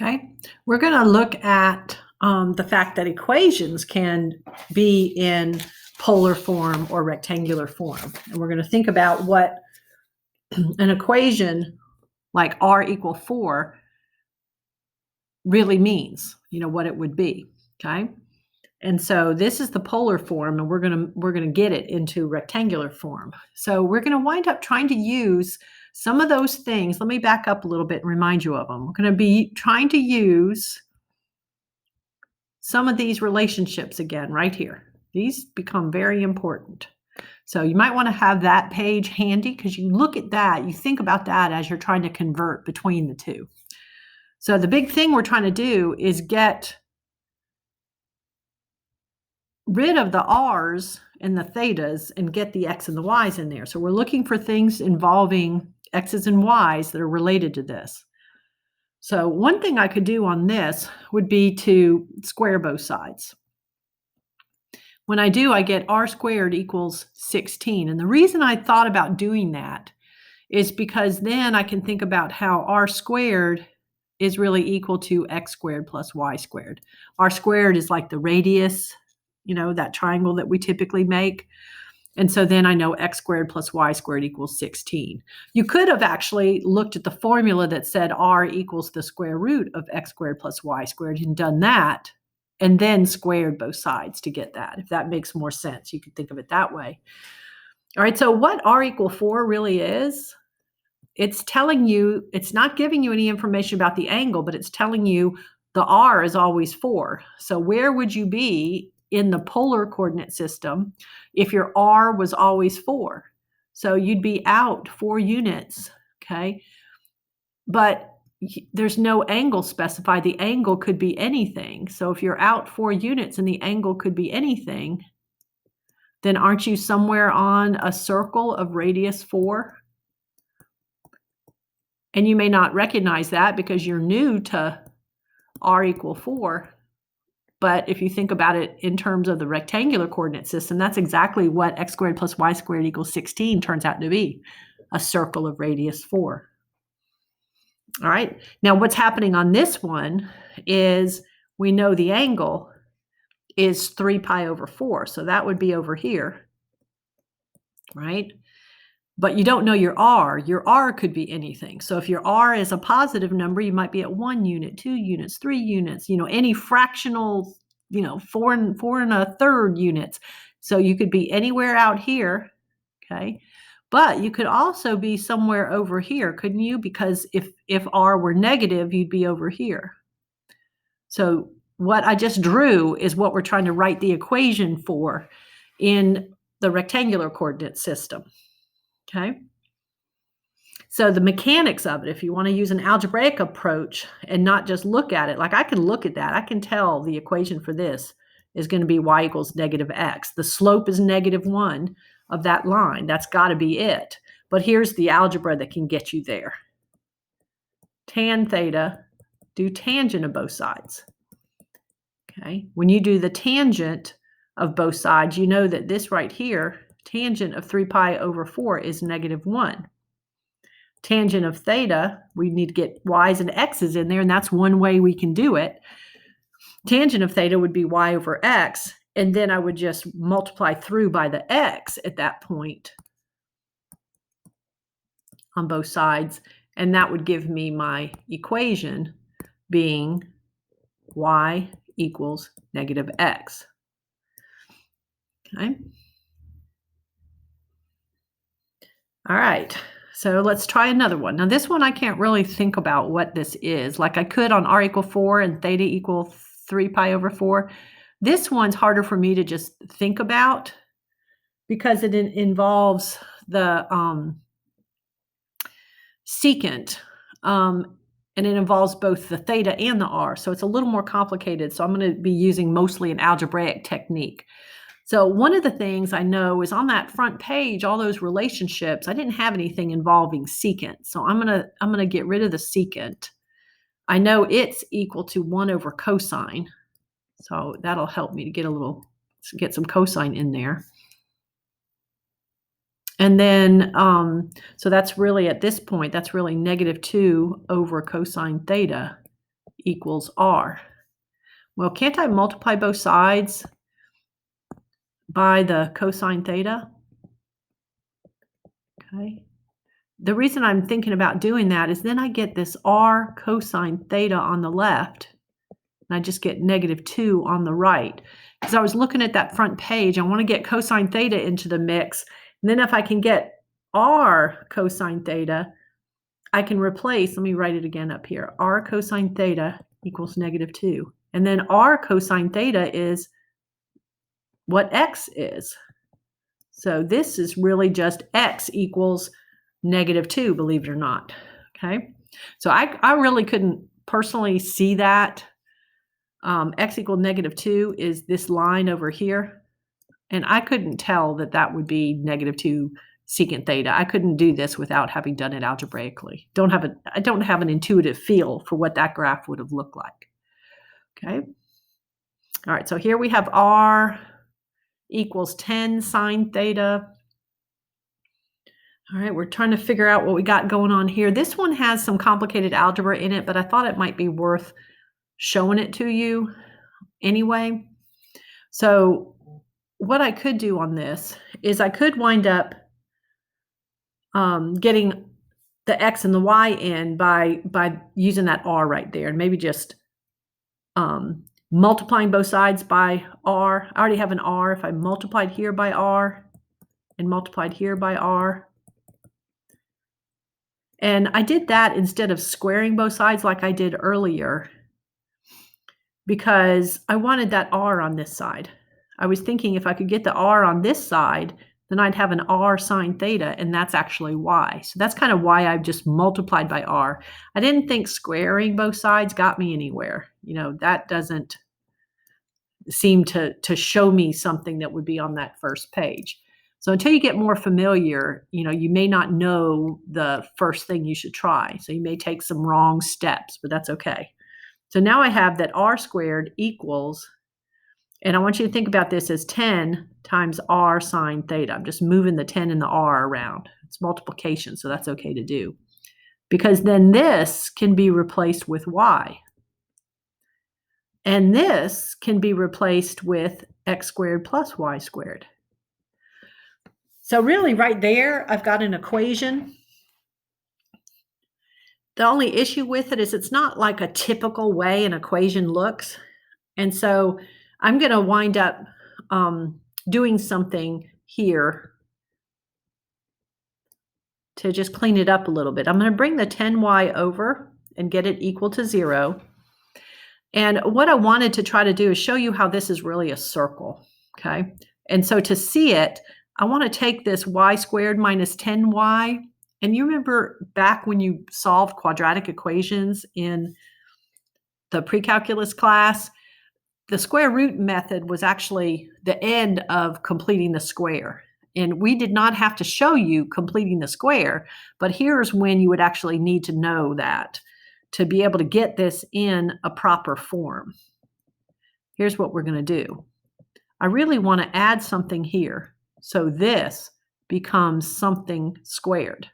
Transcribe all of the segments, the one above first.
Okay, we're going to look at the fact that equations can be in polar form or rectangular form. And we're going to think about what an equation like r equal 4 really means, what it would be. Okay. And so this is the polar form, and we're going to get it into rectangular form. So we're going to wind up trying to use some of those things. Let me back up a little bit and remind you of them. We're going to be trying to use some of these relationships again right here. These become very important. So you might want to have that page handy because you look at that, you think about that as you're trying to convert between the two. So the big thing we're trying to do is get rid of the r's and the thetas and get the x and the y's in there. So we're looking for things involving x's and y's that are related to this. So one thing I could do on this would be to square both sides. When I do, I get r squared equals 16. And the reason I thought about doing that is because then I can think about how r squared is really equal to x squared plus y squared. R squared is like the radius, that triangle that we typically make. And so then I know x squared plus y squared equals 16. You could have actually looked at the formula that said r equals the square root of x squared plus y squared and done that, and then squared both sides to get that. If that makes more sense, you could think of it that way. All right, so what r equal 4 really is, it's telling you, it's not giving you any information about the angle, but it's telling you the r is always 4. So where would you be in the polar coordinate system if your r was always 4? So you'd be out 4 units, okay? But there's no angle specified. The angle could be anything. So if you're out 4 units and the angle could be anything, then aren't you somewhere on a circle of radius 4? And you may not recognize that because you're new to r equal 4. But if you think about it in terms of the rectangular coordinate system, that's exactly what x squared plus y squared equals 16 turns out to be, a circle of radius 4. All right. Now what's happening on this one is we know the angle is 3 pi over 4. So that would be over here, right? But you don't know your r. Your r could be anything. So if your r is a positive number, you might be at 1 unit, 2 units, 3 units, any fractional, 4 and 1/3 units. So you could be anywhere out here, okay? But you could also be somewhere over here, couldn't you? Because if r were negative, you'd be over here. So what I just drew is what we're trying to write the equation for in the rectangular coordinate system. Okay. So the mechanics of it, if you want to use an algebraic approach and not just look at it, like I can look at that, I can tell the equation for this is going to be y equals negative x. The slope is -1 of that line. That's got to be it. But here's the algebra that can get you there. Tan theta, do tangent of both sides. Okay. When you do the tangent of both sides, you know that this right here, tangent of 3 pi over 4 is -1. Tangent of theta, we need to get y's and x's in there, and that's one way we can do it. Tangent of theta would be y over x, and then I would just multiply through by the x at that point on both sides, and that would give me my equation being y equals negative x. Okay. All right. So let's try another one. Now this one I can't really think about what this is. Like I could on r equal 4 and theta equal 3 pi over 4. This one's harder for me to just think about because it involves the secant. And it involves both the theta and the r. So it's a little more complicated. So I'm going to be using mostly an algebraic technique. So one of the things I know is on that front page, all those relationships, I didn't have anything involving secant. So I'm gonna get rid of the secant. I know it's equal to 1 over cosine. So that'll help me to get some cosine in there. And then, so that's really, at this point, that's really -2 over cosine theta equals r. Well, can't I multiply both sides by the cosine theta? Okay. The reason I'm thinking about doing that is then I get this r cosine theta on the left, and I just get -2 on the right. Because I was looking at that front page, I want to get cosine theta into the mix. And then if I can get r cosine theta, I can replace, let me write it again up here, r cosine theta equals -2. And then r cosine theta is what x is. So this is really just x equals -2, believe it or not. Okay. So I really couldn't personally see that. X equal -2 is this line over here. And I couldn't tell that that would be -2 secant theta. I couldn't do this without having done it algebraically. I don't have an intuitive feel for what that graph would have looked like. Okay. All right. So here we have r equals 10 sine theta. All right, we're trying to figure out what we got going on here. This one has some complicated algebra in it, but I thought it might be worth showing it to you anyway. So what I could do on this is I could wind up getting the x and the y in by using that r right there, and maybe just multiplying both sides by r. I already have an r. If I multiplied here by r and multiplied here by r, and I did that instead of squaring both sides like I did earlier because I wanted that r on this side. I was thinking if I could get the r on this side, then I'd have an r sine theta, and that's actually y. So that's kind of why I've just multiplied by r. I didn't think squaring both sides got me anywhere. You know, that doesn't seem to show me something that would be on that first page. So until you get more familiar, you know, you may not know the first thing you should try. So you may take some wrong steps, but that's okay. So now I have that r squared equals, and I want you to think about this as 10 times r sine theta. I'm just moving the 10 and the r around. It's multiplication, so that's okay to do. Because then this can be replaced with y. And this can be replaced with x squared plus y squared. So really right there, I've got an equation. The only issue with it is it's not like a typical way an equation looks. And so I'm going to wind up doing something here to just clean it up a little bit. I'm going to bring the 10y over and get it equal to 0. And what I wanted to try to do is show you how this is really a circle. Okay. And so to see it, I want to take this y squared minus 10y. And you remember back when you solved quadratic equations in the pre-calculus class, the square root method was actually the end of completing the square. And we did not have to show you completing the square, but here's when you would actually need to know that to be able to get this in a proper form. Here's what we're going to do. I really want to add something here. So this becomes something squared.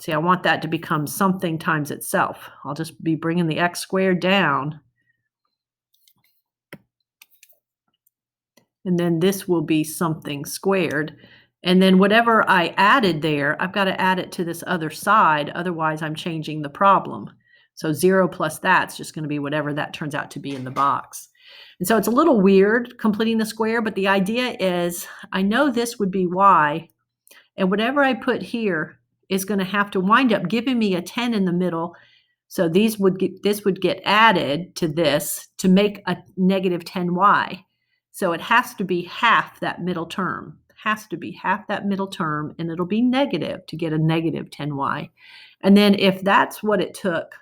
See, I want that to become something times itself. I'll just be bringing the x squared down. And then this will be something squared. And then whatever I added there, I've got to add it to this other side. Otherwise, I'm changing the problem. So 0 plus that's just going to be whatever that turns out to be in the box. And so it's a little weird completing the square, but the idea is I know this would be y, and whatever I put here is going to have to wind up giving me a 10 in the middle. So this would get added to this to make a negative 10y. So it has to be half that middle term. Has to be half that middle term, and it'll be negative to get a negative 10y. And then if that's what it took,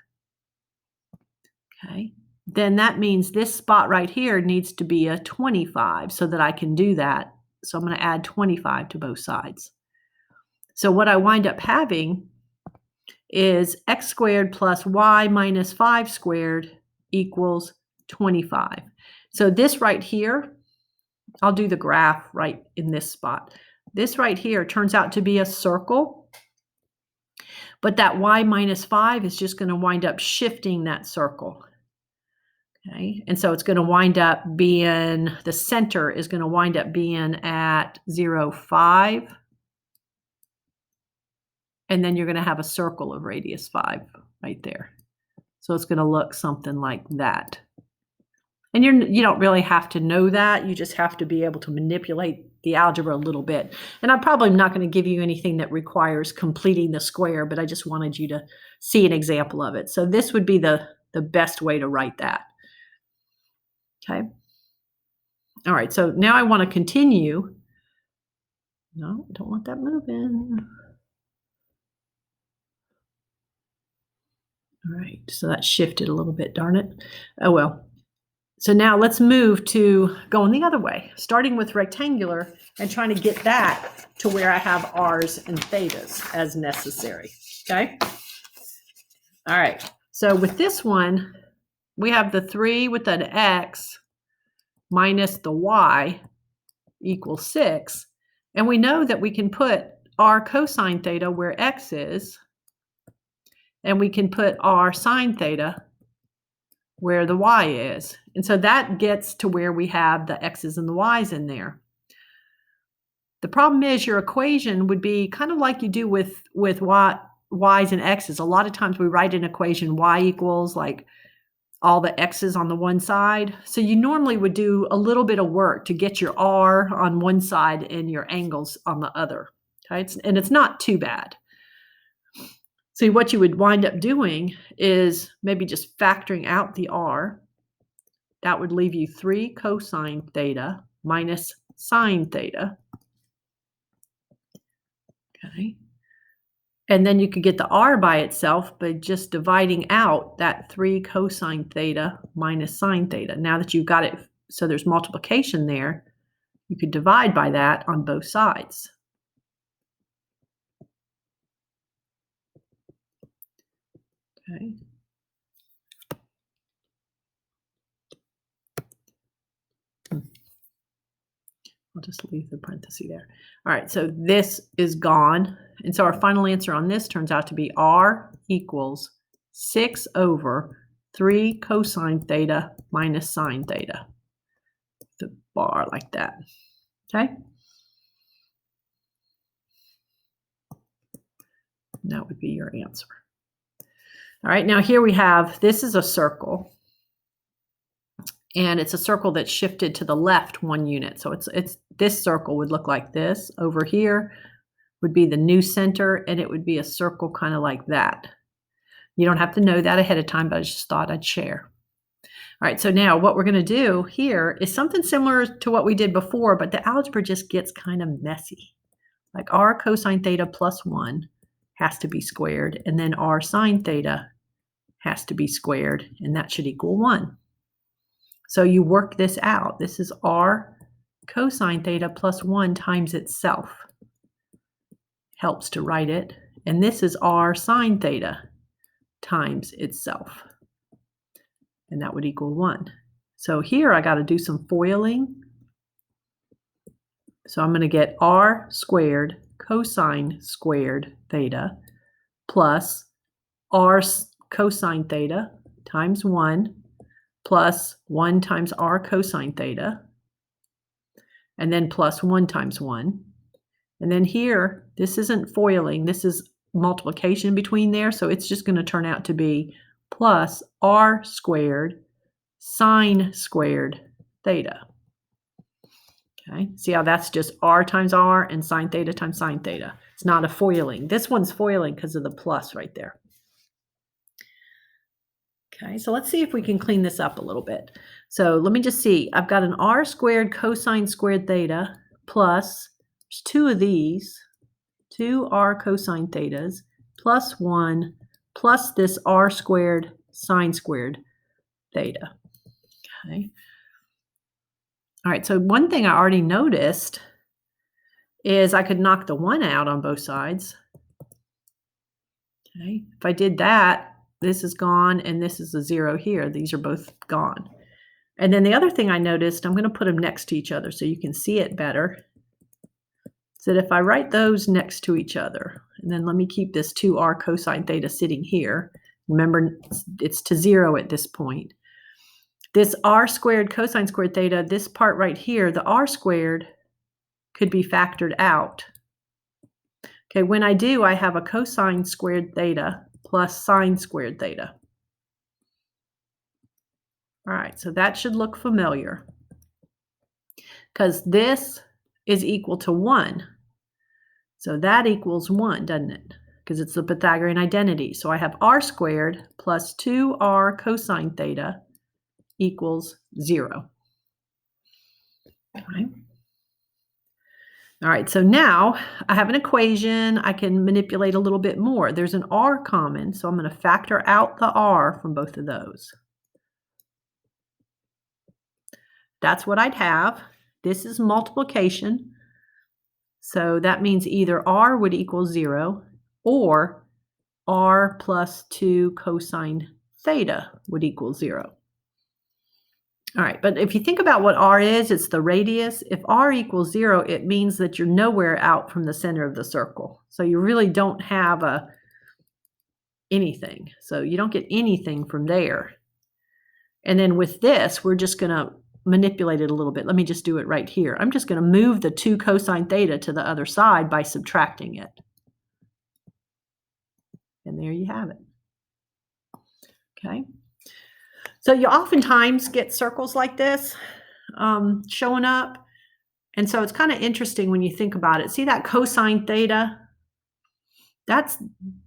okay, then that means this spot right here needs to be a 25 so that I can do that. So I'm going to add 25 to both sides. So what I wind up having is x squared plus y minus 5 squared equals 25. So this right here, I'll do the graph right in this spot. This right here turns out to be a circle, but that y minus 5 is just going to wind up shifting that circle. Okay, and so it's going to wind up being, the center is going to wind up being at 0, 5. And then you're going to have a circle of radius 5 right there. So it's going to look something like that. And you don't really have to know that. You just have to be able to manipulate the algebra a little bit. And I'm probably not going to give you anything that requires completing the square, but I just wanted you to see an example of it. So this would be the best way to write that. Okay. All right. So now I want to continue. No, I don't want that moving. All right. So that shifted a little bit, darn it. Oh, well. So now let's move to going the other way, starting with rectangular and trying to get that to where I have r's and thetas as necessary. Okay. All right. So with this one, we have the 3 with an x minus the y equals 6. And we know that we can put r cosine theta where x is, and we can put r sine theta where the y is. And so that gets to where we have the x's and the y's in there. The problem is your equation would be kind of like you do with y's and x's. A lot of times we write an equation y equals like all the x's on the one side. So you normally would do a little bit of work to get your r on one side and your angles on the other. Okay? And it's not too bad. So what you would wind up doing is maybe just factoring out the r. That would leave you 3 cosine theta minus sine theta. Okay. And then you could get the r by itself by just dividing out that 3 cosine theta minus sine theta. Now that you've got it, so there's multiplication there, you could divide by that on both sides. Okay. I'll just leave the parenthesis there. All right, so this is gone. And so our final answer on this turns out to be r equals 6 over 3 cosine theta minus sine theta. The bar like that. Okay? And that would be your answer. All right, now here we have, this is a circle. And it's a circle that's shifted to the left 1 unit. So it's this circle would look like this. Over here would be the new center, and it would be a circle kind of like that. You don't have to know that ahead of time, but I just thought I'd share. All right, so now what we're going to do here is something similar to what we did before, but the algebra just gets kind of messy. Like r cosine theta plus 1 has to be squared, and then r sine theta has to be squared, and that should equal 1. So you work this out. This is r cosine theta plus 1 times itself. Helps to write it. And this is r sine theta times itself. And that would equal 1. So here I got to do some foiling. So I'm going to get r squared cosine squared theta plus r cosine theta times 1 plus 1 times r cosine theta, and then plus 1 times 1. And then here, this isn't foiling, this is multiplication between there, so it's just going to turn out to be plus r squared sine squared theta. Okay, see how that's just r times r and sine theta times sine theta. It's not a foiling. This one's foiling because of the plus right there. Okay, so let's see if we can clean this up a little bit. So let me just see. I've got an r squared cosine squared theta plus, there's 2 of these, 2 r cosine thetas plus 1 plus this r squared sine squared theta. Okay. All right, so one thing I already noticed is I could knock the 1 out on both sides. Okay, if I did that, this is gone, and this is a 0 here. These are both gone. And then the other thing I noticed, I'm going to put them next to each other so you can see it better, is that if I write those next to each other, and then let me keep this 2r cosine theta sitting here. Remember, it's to 0 at this point. This r squared cosine squared theta, this part right here, the r squared could be factored out. Okay, when I do, I have a cosine squared theta plus sine squared theta. All right, so that should look familiar because this is equal to 1. So that equals 1, doesn't it? Because it's the Pythagorean identity. So I have r squared plus 2r cosine theta equals 0. Okay. All right, so now I have an equation. I can manipulate a little bit more. There's an r common, so I'm going to factor out the r from both of those. That's what I'd have. This is multiplication. So that means either r would equal 0 or r plus 2 cosine theta would equal 0. All right, but if you think about what r is, it's the radius. If r equals 0, it means that you're nowhere out from the center of the circle. So you really don't have anything. So you don't get anything from there. And then with this, we're just going to manipulate it a little bit. Let me just do it right here. I'm just going to move the 2 cosine theta to the other side by subtracting it. And there you have it. Okay. So you oftentimes get circles like this showing up. And so it's kind of interesting when you think about it. See that cosine theta? That's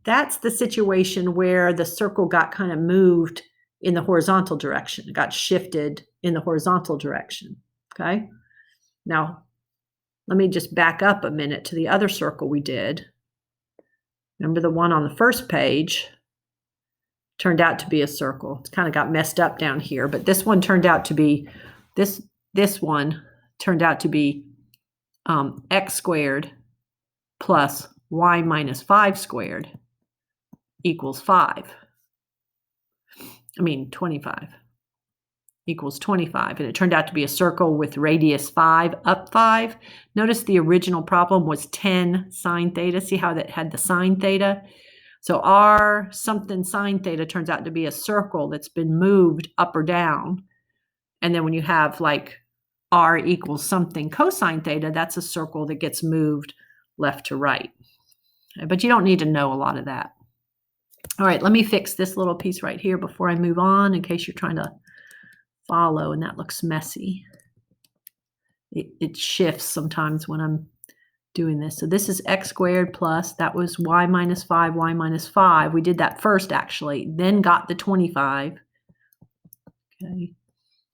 the situation where the circle got kind of moved in the horizontal direction. It got shifted in the horizontal direction. Okay. Now, let me just back up a minute to the other circle we did. Remember the one on the first page turned out to be a circle. It's kind of got messed up down here, but this one turned out to be, this one turned out to be x squared plus y minus 5 squared equals 25 equals 25. And it turned out to be a circle with radius 5 up 5. Notice the original problem was 10 sine theta. See how that had the sine theta? So r something sine theta turns out to be a circle that's been moved up or down. And then when you have like r equals something cosine theta, that's a circle that gets moved left to right. But you don't need to know a lot of that. All right, let me fix this little piece right here before I move on in case you're trying to follow and that looks messy. It shifts sometimes when I'm doing this. So this is x squared plus, that was y minus 5, y minus 5. We did that first actually, then got the 25. Okay.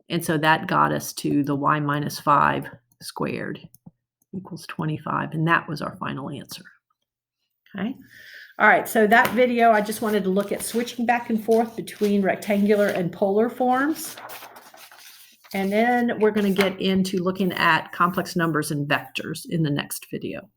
And so that got us to the y minus 5 squared equals 25. And that was our final answer. Okay. All right. So that video, I just wanted to look at switching back and forth between rectangular and polar forms. And then we're going to get into looking at complex numbers and vectors in the next video.